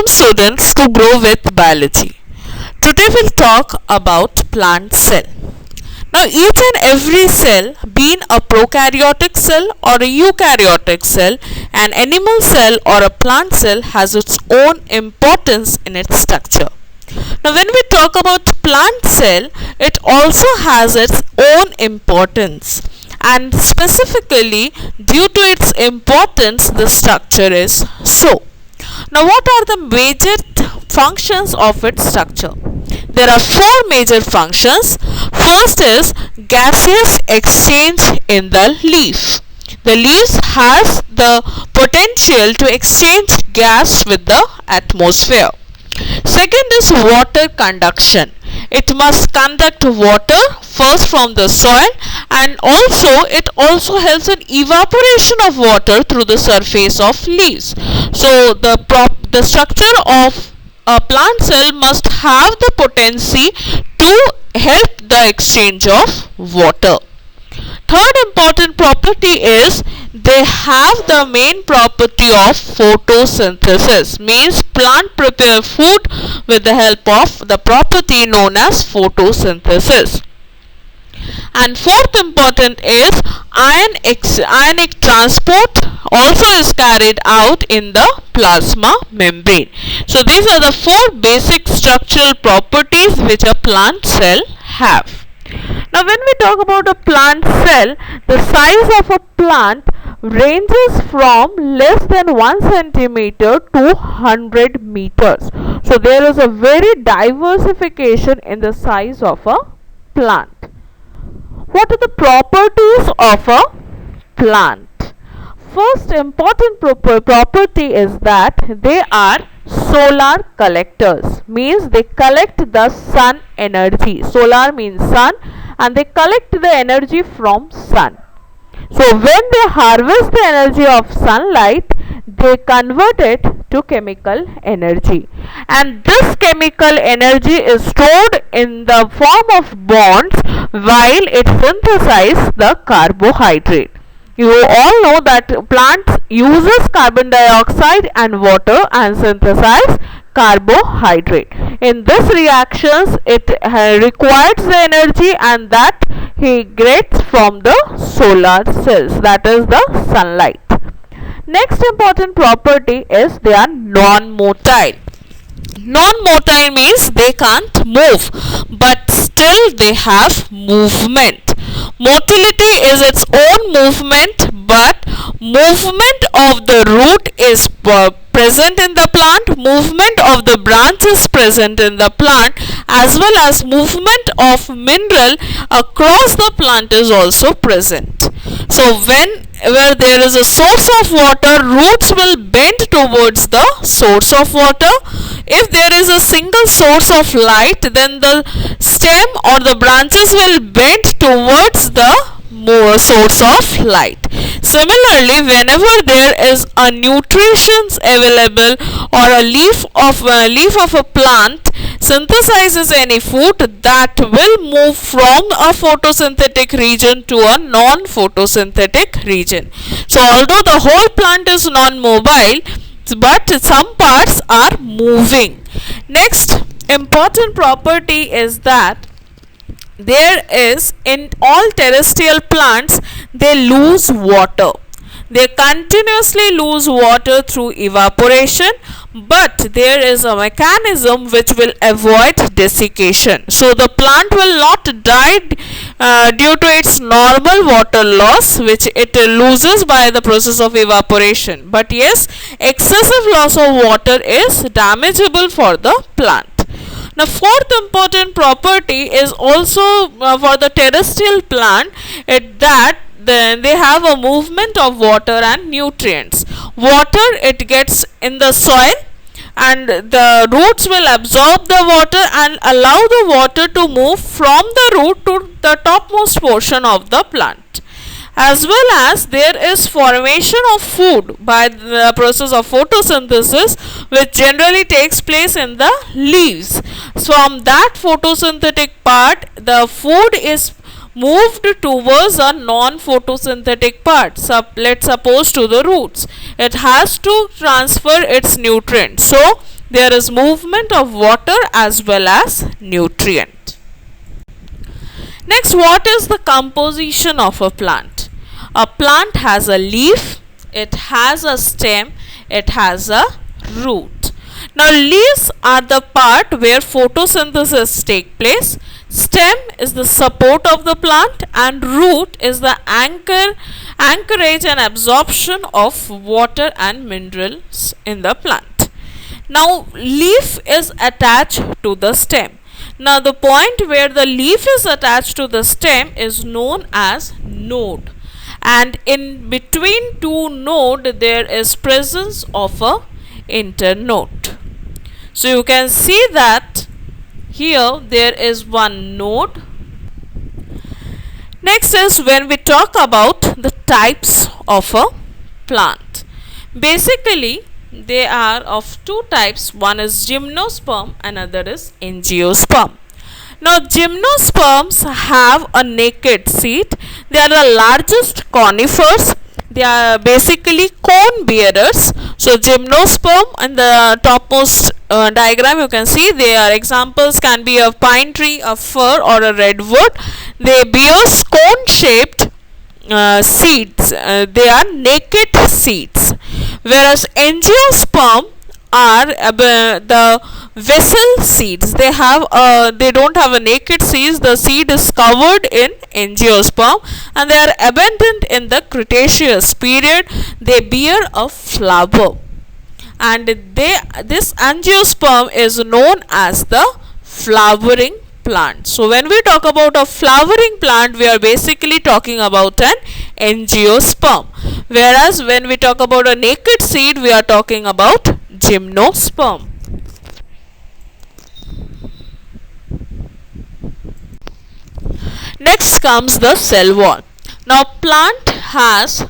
welcome students to Grow with Biology. Today we'll talk about plant cell. Now each and every cell, being a prokaryotic cell or a eukaryotic cell, an animal cell or a plant cell, has its own importance in its structure. Now when we talk about plant cell, it also has its own importance, and specifically due to its importance the structure is so. Now what are the major functions of its structure? There are four major functions. First is gaseous exchange in the leaf. The leaves has the potential to exchange gas with the atmosphere. Second is water conduction. It must conduct water first from the soil, and it also helps in evaporation of water through the surface of leaves. So the structure of a plant cell must have the potency to help the exchange of water. Third important property is they have the main property of photosynthesis, means plant prepare food with the help of the property known as photosynthesis. And fourth important is ionic transport also is carried out in the plasma membrane. So these are the four basic structural properties which a plant cell have. Now when we talk about a plant cell, the size of a plant ranges from less than 1 centimeter to 100 meters. So there is a very diversification in the size of a plant. What are the properties of a plant? First important property is that they are solar collectors, means they collect the sun energy. Solar means sun, and they collect the energy from sun. So when they harvest the energy of sunlight, they convert it to chemical energy, and this chemical energy is stored in the form of bonds while it synthesizes the carbohydrate. You all know that plants uses carbon dioxide and water and synthesize carbohydrate. In this reactions, it requires the energy, and that he gets from the solar cells, that is the sunlight. Next important property is they are non-motile. Non-motile means they can't move, but still they have movement. Motility is its own movement, but movement of the root is present in the plant, movement of the branch is present in the plant, as well as movement of mineral across the plant is also present. So where there is a source of water, roots will bend towards the source of water. If there is a single source of light, then the stem or the branches will bend towards the source of light. Similarly, whenever there is a nutrition available or a leaf of a plant synthesizes any food, that will move from a photosynthetic region to a non-photosynthetic region. So although the whole plant is non-mobile, but some parts are moving. Next important property is that there is, in all terrestrial plants, they lose water. They continuously lose water through evaporation, but there is a mechanism which will avoid desiccation. So the plant will not die due to its normal water loss, which it loses by the process of evaporation. But yes, excessive loss of water is damageable for the plant. Now fourth important property is also for the terrestrial plant, then they have a movement of water and nutrients. Water, it gets in the soil, and the roots will absorb the water and allow the water to move from the root to the topmost portion of the plant. As well as there is formation of food by the process of photosynthesis, which generally takes place in the leaves. So from that photosynthetic part, the food is moved towards a non-photosynthetic part. Let's suppose to the roots. It has to transfer its nutrients. So there is movement of water as well as nutrient. Next, what is the composition of a plant? A plant has a leaf, it has a stem, it has a root. Now leaves are the part where photosynthesis take place, stem is the support of the plant, and root is the anchorage and absorption of water and minerals in the plant. Now leaf is attached to the stem. Now the point where the leaf is attached to the stem is known as node, and in between two node there is presence of a internode. So you can see that here there is one node. Next is when we talk about the types of a plant. Basically they are of two types, one is gymnosperm, another is angiosperm. Now gymnosperms have a naked seed, they are the largest conifers, they are basically cone bearers. So gymnosperm in the topmost diagram you can see their examples can be a pine tree, a fir or a redwood. They bear cone shaped seeds, they are naked seeds, whereas angiosperm are the vessel seeds. They don't have a naked seeds, the seed is covered in angiosperm and they are abundant in the Cretaceous period. They bear a flower, and this angiosperm is known as the flowering plant. So when we talk about a flowering plant, we are basically talking about an angiosperm, whereas when we talk about a naked seed, we are talking about gymnosperm. Next comes the cell wall. Now plant has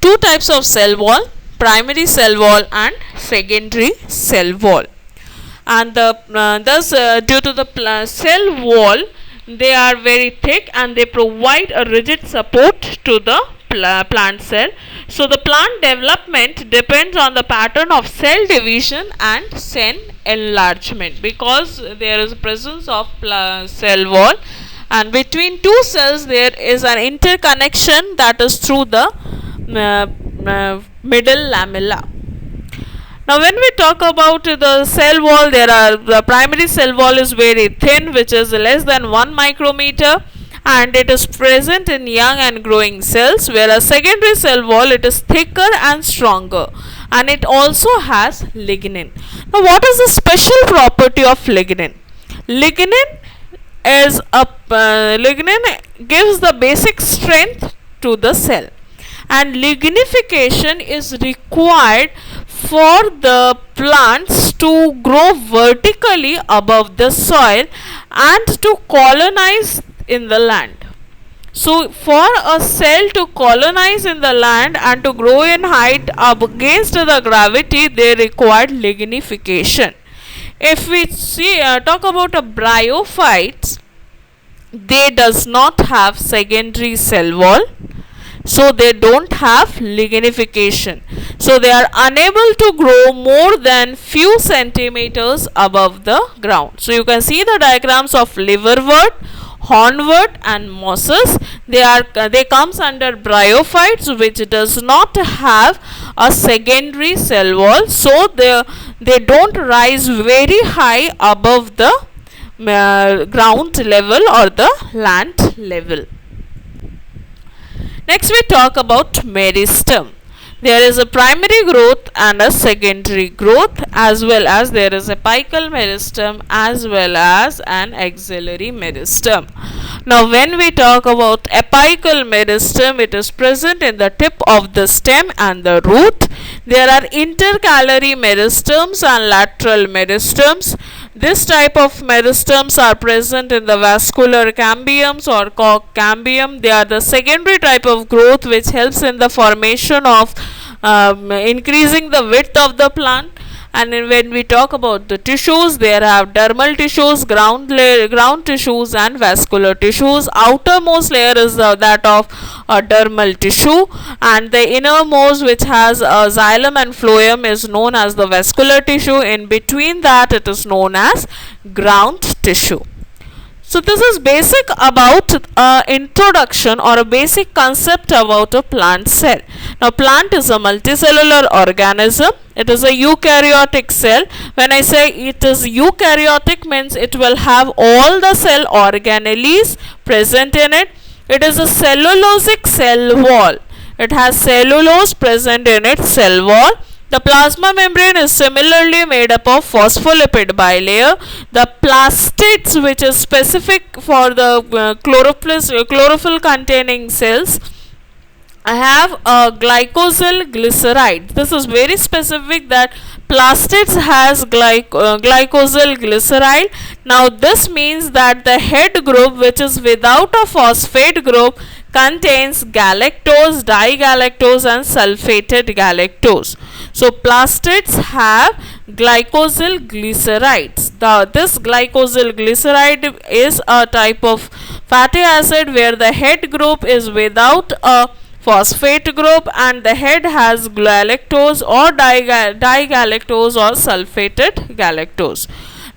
two types of cell wall, primary cell wall and secondary cell wall. And thus due to the cell wall, they are very thick and they provide a rigid support to the plant cell. So the plant development depends on the pattern of cell division and cell enlargement, because there is a presence of cell wall, and between two cells there is an interconnection that is through the middle lamella. Now when we talk about the cell wall, the primary cell wall is very thin, which is less than 1 micrometer, and it is present in young and growing cells, whereas secondary cell wall, it is thicker and stronger, and it also has lignin. Now what is the special property of lignin? Lignin gives the basic strength to the cell, and lignification is required for the plants to grow vertically above the soil and to colonize in the land. So for a cell to colonize in the land and to grow in height up against the gravity, they require lignification. If we talk about a bryophytes, they does not have secondary cell wall, so they don't have lignification, so they are unable to grow more than few centimeters above the ground. So you can see the diagrams of liverwort, hornwort and mosses. They comes under bryophytes, which does not have a secondary cell wall, so they don't rise very high above the ground level or the land level. Next we talk about meristem. There is a primary growth and a secondary growth, as well as there is a apical meristem as well as an axillary meristem. Now when we talk about apical meristem, it is present in the tip of the stem and the root. There are intercalary meristems and lateral meristems. This type of meristems are present in the vascular cambiums or cork cambium. They are the secondary type of growth which helps in the formation of increasing the width of the plant. And when we talk about the tissues, there have dermal tissues, ground tissues, and vascular tissues. Outermost layer is that of a dermal tissue, and the innermost, which has a xylem and phloem, is known as the vascular tissue. In between that, it is known as ground tissue. So this is basic about introduction or a basic concept about a plant cell. Now plant is a multicellular organism. It is a eukaryotic cell. When I say it is eukaryotic, means it will have all the cell organelles present in it. It is a cellulosic cell wall. It has cellulose present in its cell wall. The plasma membrane is similarly made up of phospholipid bilayer. The plastids, which is specific for the chlorophyll containing cells, have a glycosyl glyceride. This is very specific, that plastids has glycosyl glyceride. Now this means that the head group, which is without a phosphate group, contains galactose, digalactose, and sulfated galactose. So plastids have glycosyl glycerides. This glycosyl glyceride is a type of fatty acid where the head group is without a phosphate group and the head has galactose or digalactose or sulfated galactose.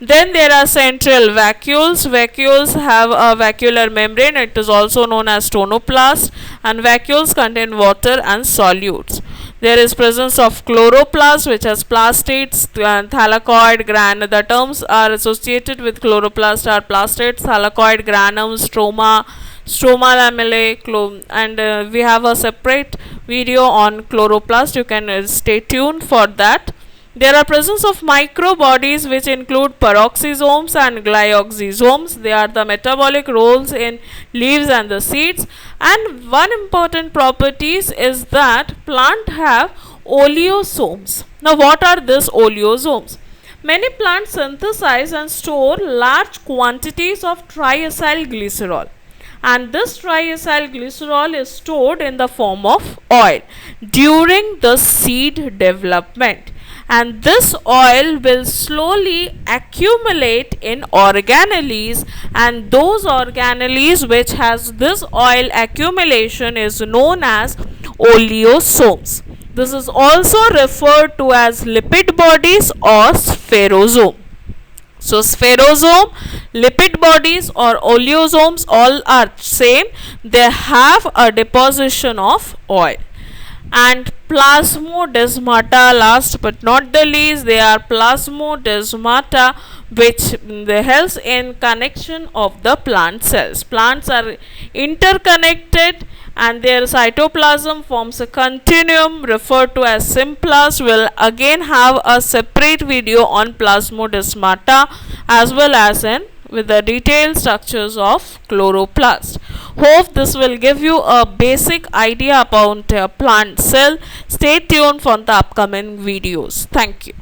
Then there are central vacuoles. Vacuoles have a vacuolar membrane. It is also known as tonoplast, and vacuoles contain water and solutes. There is presence of chloroplast, which has plastids, thylakoid, the terms are associated with chloroplast are plastids, thylakoid, granum, stroma lamellae, and we have a separate video on chloroplast. You can stay tuned for that. There are presence of microbodies, which include peroxisomes and glyoxysomes. They are the metabolic roles in leaves and the seeds. And one important properties is that plant have oleosomes. Now what are these oleosomes? Many plants synthesize and store large quantities of triacylglycerol, and this triacylglycerol is stored in the form of oil during the seed development, and this oil will slowly accumulate in organelles, and those organelles which has this oil accumulation is known as oleosomes. This is also referred to as lipid bodies or spherosome. So spherosome, lipid bodies or oleosomes all are same. They have a deposition of oil. And plasmodesmata, last but not the least, they are plasmodesmata, which helps in connection of the plant cells. Plants are interconnected and their cytoplasm forms a continuum referred to as symplast. We'll again have a separate video on plasmodesmata as well as with the detailed structures of chloroplast. Hope this will give you a basic idea about a plant cell. Stay tuned for the upcoming videos. Thank you.